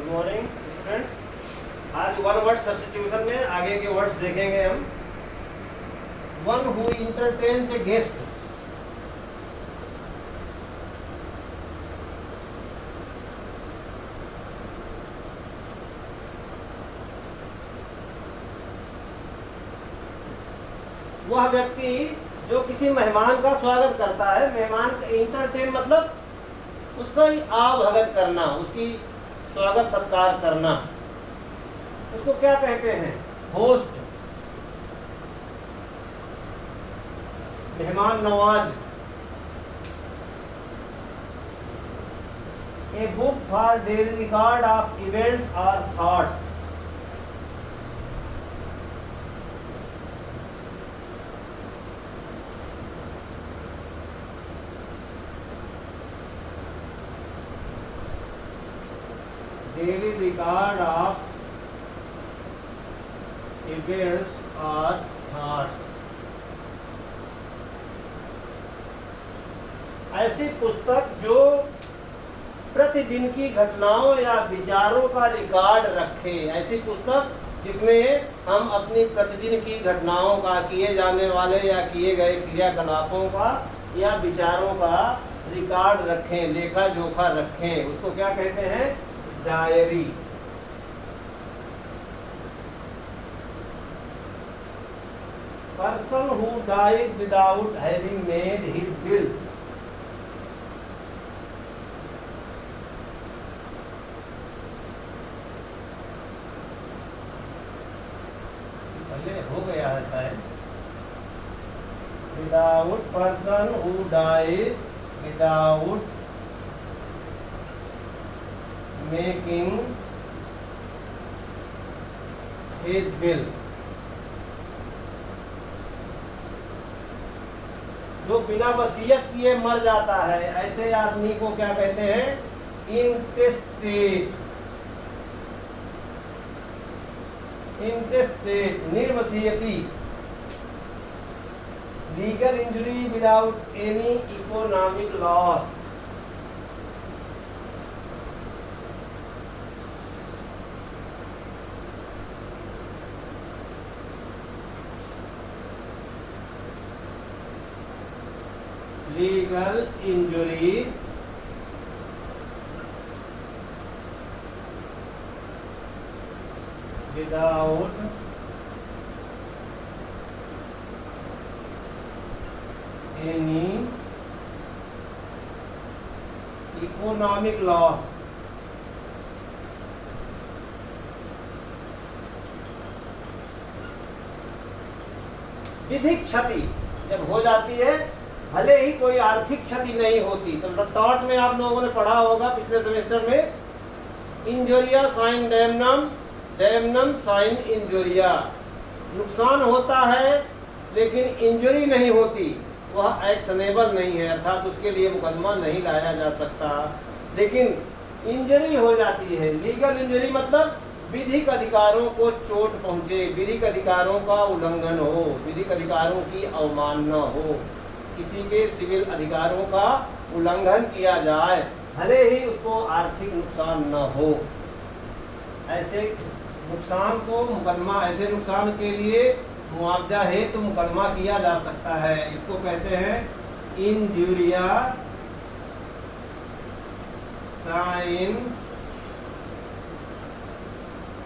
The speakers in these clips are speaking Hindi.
Morning students. आज वन वर्ड सब्स्टिट्यूशन में आगे के वर्ड्स देखेंगे हम। One who entertains A guest, वह व्यक्ति जो किसी मेहमान का स्वागत करता है। मेहमान इंटरटेन मतलब उसका ही आवभगत करना, उसकी स्वागत सत्कार करना, उसको क्या कहते हैं? होस्ट, मेहमान नवाज। A book for daily record of events और thoughts, daily record of events और थॉट्स। ऐसी पुस्तक जो प्रतिदिन की घटनाओं या विचारों का रिकॉर्ड रखे। ऐसी पुस्तक जिसमें हम अपनी प्रतिदिन की घटनाओं का, किए जाने वाले या किए गए क्रियाकलापों का या विचारों का रिकॉर्ड रखें, लेखा जोखा रखें, उसको क्या कहते हैं? Diary. Person who dies without having made his will, पहले हो गया है शायद। Without, person who dies without making his will, जो बिना वसीयत किए मर जाता है, ऐसे आदमी को क्या कहते हैं? इंटेस्टेट। इंटेस्टेट, निर्वसीयती। Legal injury without any economic loss, legal injury without any economic loss. विधिक क्षति जब हो जाती है, भले ही कोई आर्थिक क्षति नहीं होती। तो टॉट में आप लोगों ने पढ़ा होगा पिछले सेमेस्टर में, इंजोरिया साइन डैमनम, डैमनम साइन इंजोरिया। नुकसान होता है लेकिन इंजरी नहीं होती, वह एक्शनेबल नहीं है, अर्थात उसके लिए मुकदमा नहीं लाया जा सकता। लेकिन इंजरी हो जाती है। लीगल इंजरी मतलब विधिक अधिकारों को चोट पहुंचे, विधिक अधिकारों का उल्लंघन हो, विधिक अधिकारों की अवमानना हो, किसी के सिविल अधिकारों का उल्लंघन किया जाए, भले ही उसको आर्थिक नुकसान न हो। ऐसे नुकसान को मुकदमा, ऐसे नुकसान के लिए मुआवजा हेतु मुकदमा किया जा सकता है। इसको कहते हैं इंजुरिया साइन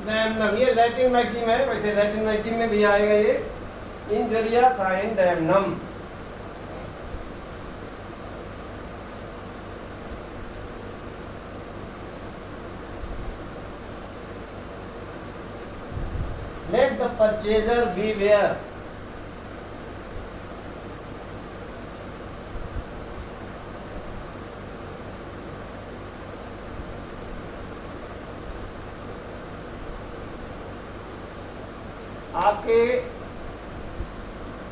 डैमनम। ये लैटिन मैक्सिम है, वैसे लैटिन मैक्सिम में भी आएगा ये इंजुरिया साइन डैमनम। Let the purchaser beware, आपके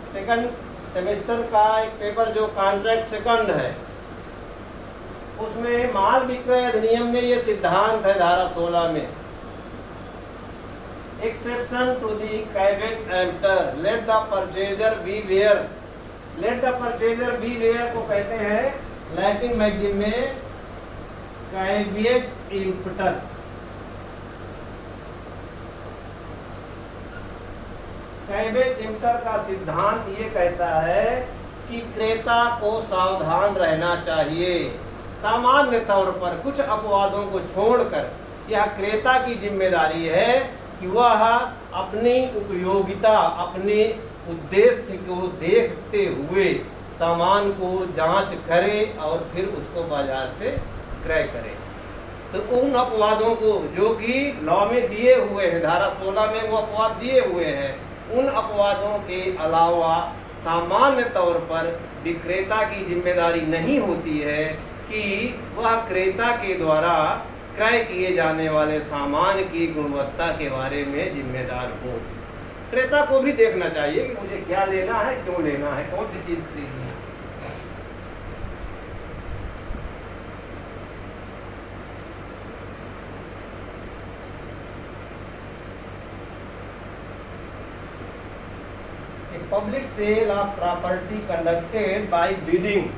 सेकंड सेमेस्टर का एक पेपर जो कॉन्ट्रैक्ट सेकंड है, उसमें माल विक्रय अधिनियम में ये सिद्धांत है, धारा 16 में, exception to the caveat emptor, let the purchaser beware. Let the purchaser beware को कहते हैं लैटिन मैगजीन में कैविएट इम्पटर। कैवे-टिम्टर का सिद्धांत ये कहता है कि क्रेता को सावधान रहना चाहिए। सामान्य तौर पर कुछ अपवादों को छोड़कर यह क्रेता की जिम्मेदारी है कि वह अपनी उपयोगिता, अपने उद्देश्य को देखते हुए सामान को जांच करे और फिर उसको बाजार से क्रय करे। तो उन अपवादों को जो कि लॉ में दिए हुए हैं, धारा 16 में वो अपवाद दिए हुए हैं, उन अपवादों के अलावा सामान्य तौर पर विक्रेता की जिम्मेदारी नहीं होती है कि वह क्रेता के द्वारा क्रय किए जाने वाले सामान की गुणवत्ता के बारे में जिम्मेदार हो। क्रेता को भी देखना चाहिए कि मुझे क्या लेना है, क्यों लेना है, कौन सी चीज़ खरीदनी है। Public sale of property conducted by bidding.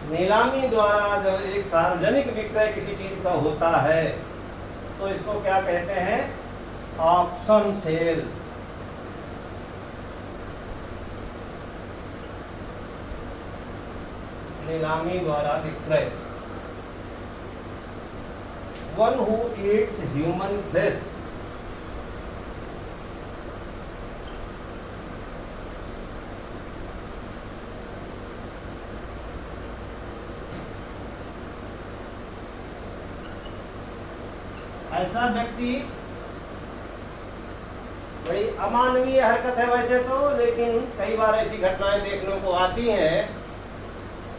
नीलामी द्वारा जब एक सार्वजनिक विक्रय किसी चीज का होता है तो इसको क्या कहते हैं? Auction sale. नीलामी द्वारा विक्रय। One who eats human flesh. ऐसा व्यक्ति, बड़ी अमानवीय हरकत है वैसे तो, लेकिन कई बार ऐसी घटनाएं देखने को आती हैं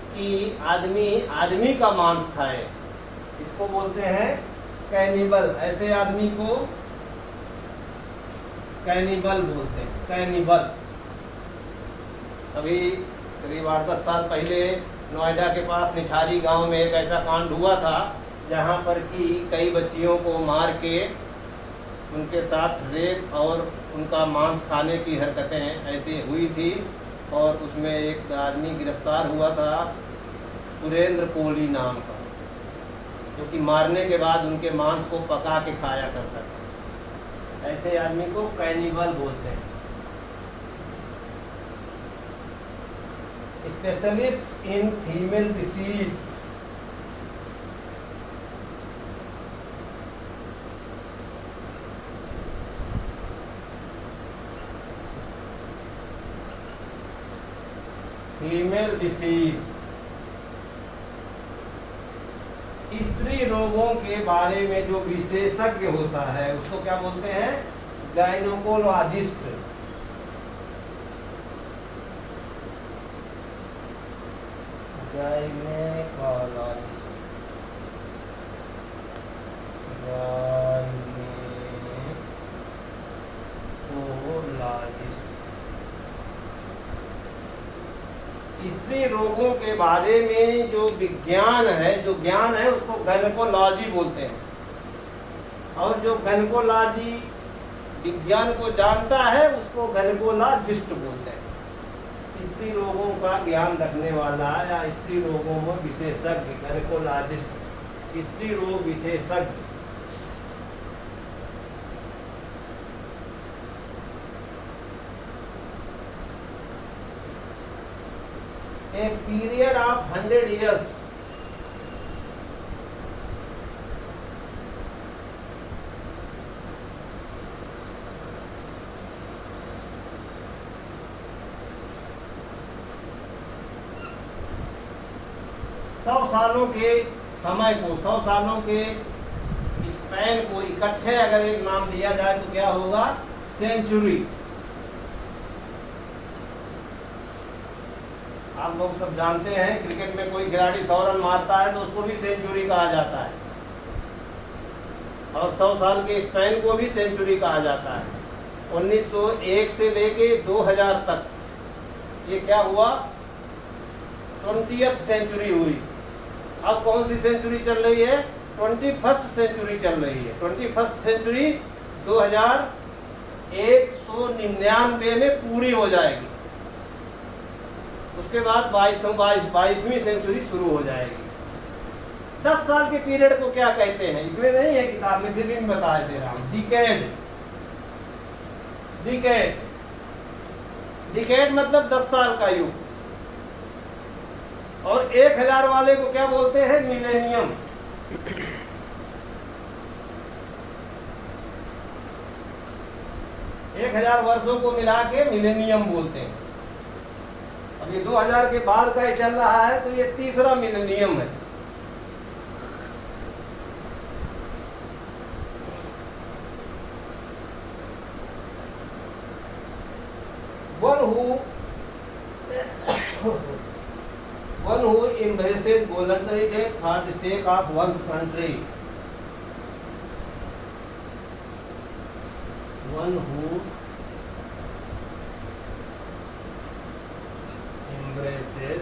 कि आदमी का मांस खाए। इसको बोलते हैं कैनिबल। ऐसे आदमी को कैनिबल बोलते हैं, कैनिबल। अभी करीब 8-10 साल पहले नोएडा के पास निठारी गांव में एक ऐसा कांड हुआ था जहाँ पर कि कई बच्चियों को मार के उनके साथ रेप और उनका मांस खाने की हरकतें ऐसी हुई थी। और उसमें एक आदमी गिरफ्तार हुआ था, सुरेंद्र कोहली नाम का, जो कि मारने के बाद उनके मांस को पका के खाया करता था। ऐसे आदमी को कैनिबल बोलते हैं। Specialist in female disease. Female disease, स्त्री रोगों के बारे में जो विशेषज्ञ होता है उसको क्या बोलते हैं? गायनोकोलॉजिस्ट। Gynaecologist, gynaecologist. स्त्री रोगों के बारे में जो विज्ञान है, जो ज्ञान है, उसको गायनोकोलॉजी बोलते हैं। और जो गायनोकोलॉजी विज्ञान को जानता है उसको गायनोकोलॉजिस्ट बोलते हैं। स्त्री रोगों का ज्ञान रखने वाला या स्त्री रोगों में विशेषज्ञ, गायनोकोलॉजिस्ट, स्त्री रोग विशेषज्ञ। A period of 100 years, सौ सालों के समय को, 100 सालों के स्पैन को इकट्ठे अगर एक नाम दिया जाए तो क्या होगा? सेंचुरी। आप लोग सब जानते हैं क्रिकेट में कोई खिलाड़ी 100 रन मारता है तो उसको भी सेंचुरी कहा जाता है, और 100 साल के स्पैन को भी सेंचुरी कहा जाता है। 1901 से लेके 2000 तक ये क्या हुआ? 20th सेंचुरी हुई। अब कौन सी सेंचुरी चल रही है? 21st सेंचुरी चल रही है। 21st सेंचुरी 2199 में पूरी हो जाएगी। उसके बाद 22वीं सेंचुरी शुरू हो जाएगी। 10 साल के पीरियड को क्या कहते हैं, इसमें नहीं है किताब में, फिर भी मैं बता दे रहा हूं। डिकेड मतलब 10 साल का युग। और 1000 वाले को क्या बोलते हैं, मिलेनियम। एक 1000 वर्षों को मिला के मिलेनियम बोलते हैं। अब ये 2000 के बाद का ही चल रहा है, तो ये तीसरा मिलेनियम है। One who embraces voluntary death for the sake of one's country. One who embraces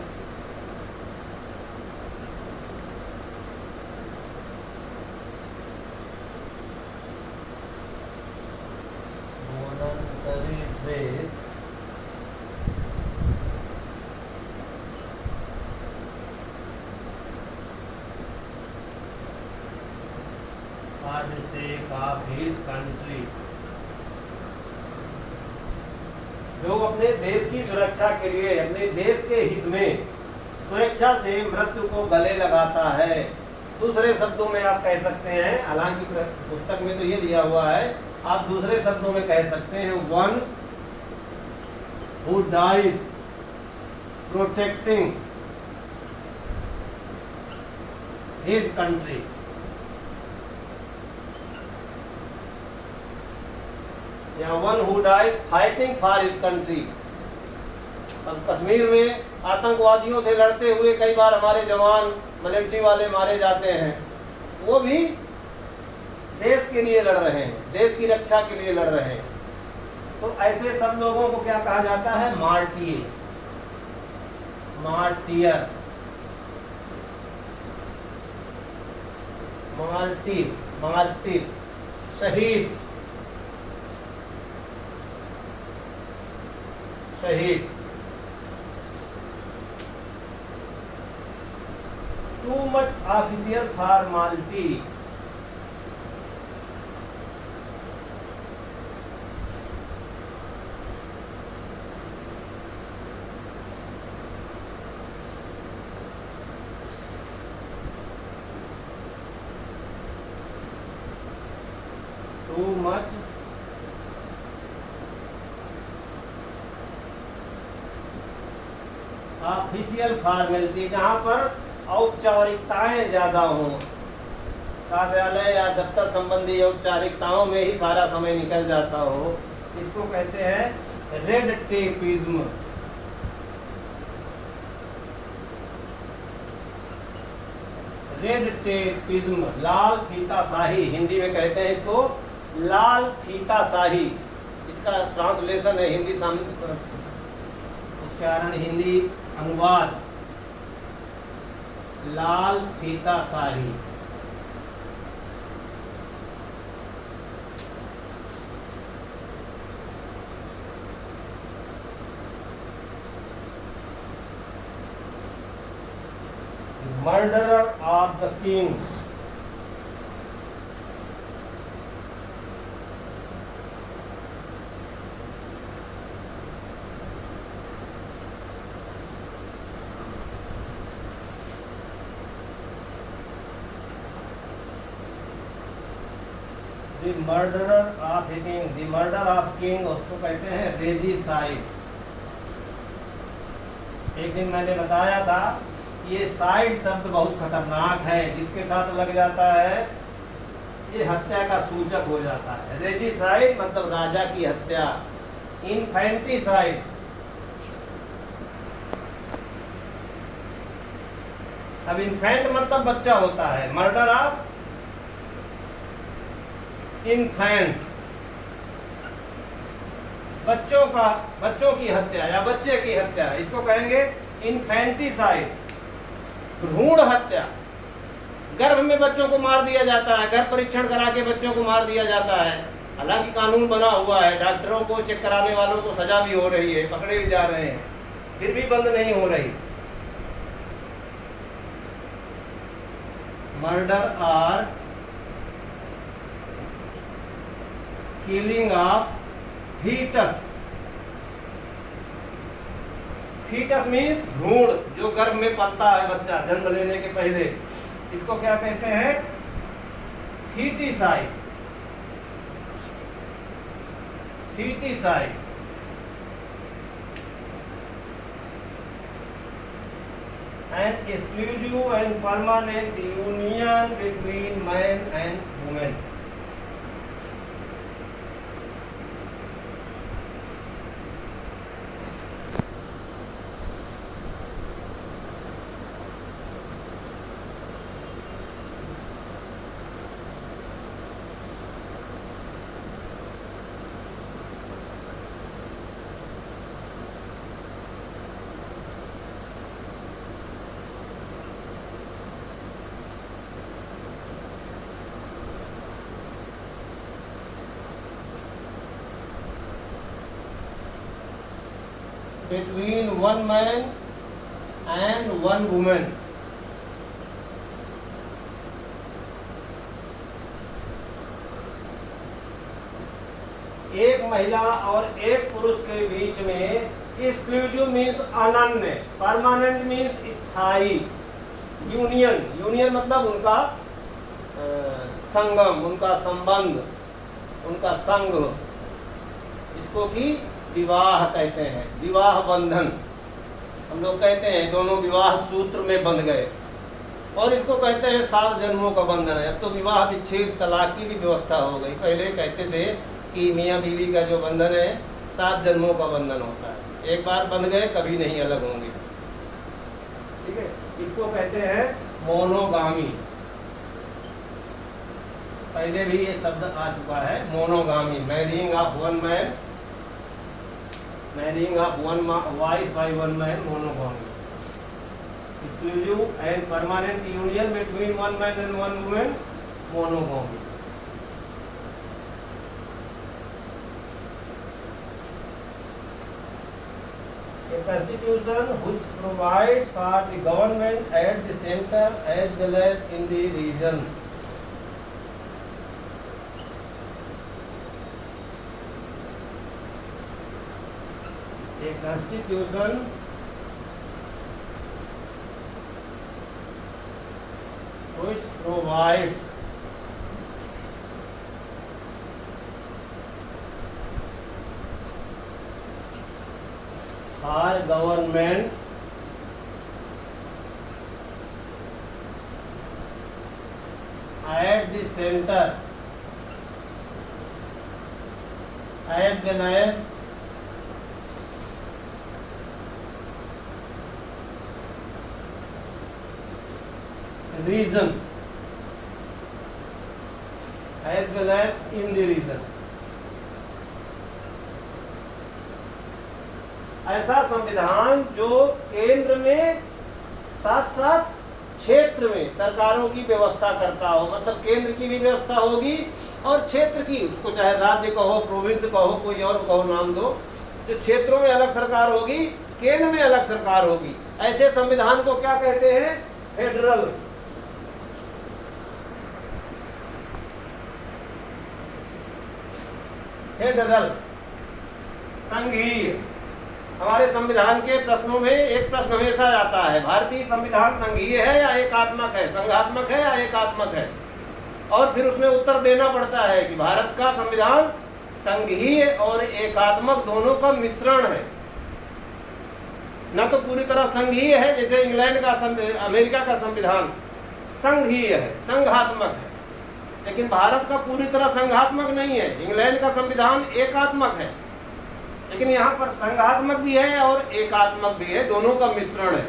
voluntary death for the sake of his country. जो अपने देश की सुरक्षा के लिए, अपने देश के हित में स्वेच्छा से मृत्यु को गले लगाता है। दूसरे शब्दों में आप कह सकते हैं, हालांकि पुस्तक में तो ये दिया हुआ है, आप दूसरे शब्दों में कह सकते हैं, one who dies protecting his country. या one who dies fighting for his country. अब कश्मीर में आतंकवादियों से लड़ते हुए कई बार हमारे जवान, मिलिट्री वाले मारे जाते हैं, वो भी देश के लिए लड़ रहे हैं, देश की रक्षा के लिए लड़ रहे हैं। तो ऐसे सब लोगों को क्या कहा जाता है, मार्टियर। मार्टियर मार्टिर मार्टिर शहीद, शहीद। Too much official formality. Too much official formality, जहाँ पर औपचारिकताएं ज्यादा हों, कार्यालय या दफ्तर संबंधी औपचारिकताओं में ही सारा समय निकल जाता हो, इसको कहते हैं रेड टेपिज्म। रेड टेपिज्म, लाल फीताशाही, हिंदी में कहते हैं इसको लाल फीताशाही। इसका ट्रांसलेशन है हिंदी, उच्चारण हिंदी, अनुवाद लाल फीताशाही। Murderer of the king. The murderer of a king, the murder of king, उसको कहते हैं रेजिसाइड। एक दिन मैंने बताया था, ये साइड शब्द बहुत खतरनाक है, जिसके साथ लग जाता है ये हत्या का सूचक हो जाता है। रेजिसाइड मतलब राजा की हत्या। इन्फेंटिसाइड, अब इन्फेंट मतलब बच्चा होता है, मर्डर ऑफ इन्फेंट, बच्चों की हत्या या बच्चे की हत्या, इसको कहेंगे इन्फेंटिसाइड। भ्रूण हत्या, गर्भ में बच्चों को मार दिया जाता है, गर्भ परीक्षण करा के बच्चों को मार दिया जाता है। हालांकि कानून बना हुआ है, डॉक्टरों को चेक कराने वालों को सजा भी हो रही है, पकड़े भी जा रहे हैं, फिर भी बंद नहीं हो रही। मर्डर और killing of foetus. Foetus means भ्रूण, जो गर्भ में पलता है बच्चा जन्म लेने के पहले, इसको क्या कहते हैं? Foeticide. Foeticide. An exclusive and permanent union between man and woman. Between one man and one woman. एक महिला और एक पुरुष के बीच में, एक्सक्लूसिव मीन्स अनन्य, परमानेंट मीन्स स्थायी, यूनियन, यूनियन मतलब उनका संगम, उनका संबंध, उनका संग, इसको की विवाह कहते हैं, विवाह बंधन। हम लोग कहते हैं दोनों विवाह सूत्र में बंध गए, और इसको कहते हैं 7 जन्मों का बंधन है। अब तो विवाह विच्छेद तलाक की भी व्यवस्था हो गई। पहले कहते थे कि मियाँ बीवी का जो बंधन है 7 जन्मों का बंधन होता है, एक बार बंध गए कभी नहीं अलग होंगे। ठीक है, इसको कहते हैं मोनोगामी। पहले भी ये शब्द आ चुका है, monogamy, marrying of one man, marrying of one wife by one man, monogamy. Exclusive and permanent union between one man and one woman, monogamy. A constitution which provides for the government at the center as well as in the region. A constitution which provides for government at the center as well as region, as well as in the region. ऐसा संविधान जो केंद्र में साथ साथ क्षेत्र में सरकारों की व्यवस्था करता हो, मतलब केंद्र की भी व्यवस्था होगी और क्षेत्र की, उसको चाहे राज्य कहो, प्रोविंस कहो, कोई और कहो नाम दो, जो क्षेत्रों में अलग सरकार होगी, केंद्र में अलग सरकार होगी। ऐसे संविधान को क्या कहते हैं? फेडरल। फेडरल, संघीय। हमारे संविधान के प्रश्नों में एक प्रश्न हमेशा आता है, भारतीय संविधान संघीय है या एकात्मक है, संघात्मक है या एकात्मक है? और फिर उसमें उत्तर देना पड़ता है कि भारत का संविधान संघीय और एकात्मक दोनों का मिश्रण है। न तो पूरी तरह संघीय है, जैसे इंग्लैंड का, अमेरिका का संविधान संघीय है, संघात्मक है, लेकिन भारत का पूरी तरह संघात्मक नहीं है। इंग्लैंड का संविधान एकात्मक है, लेकिन यहाँ पर संघात्मक भी है और एकात्मक भी है, दोनों का मिश्रण है।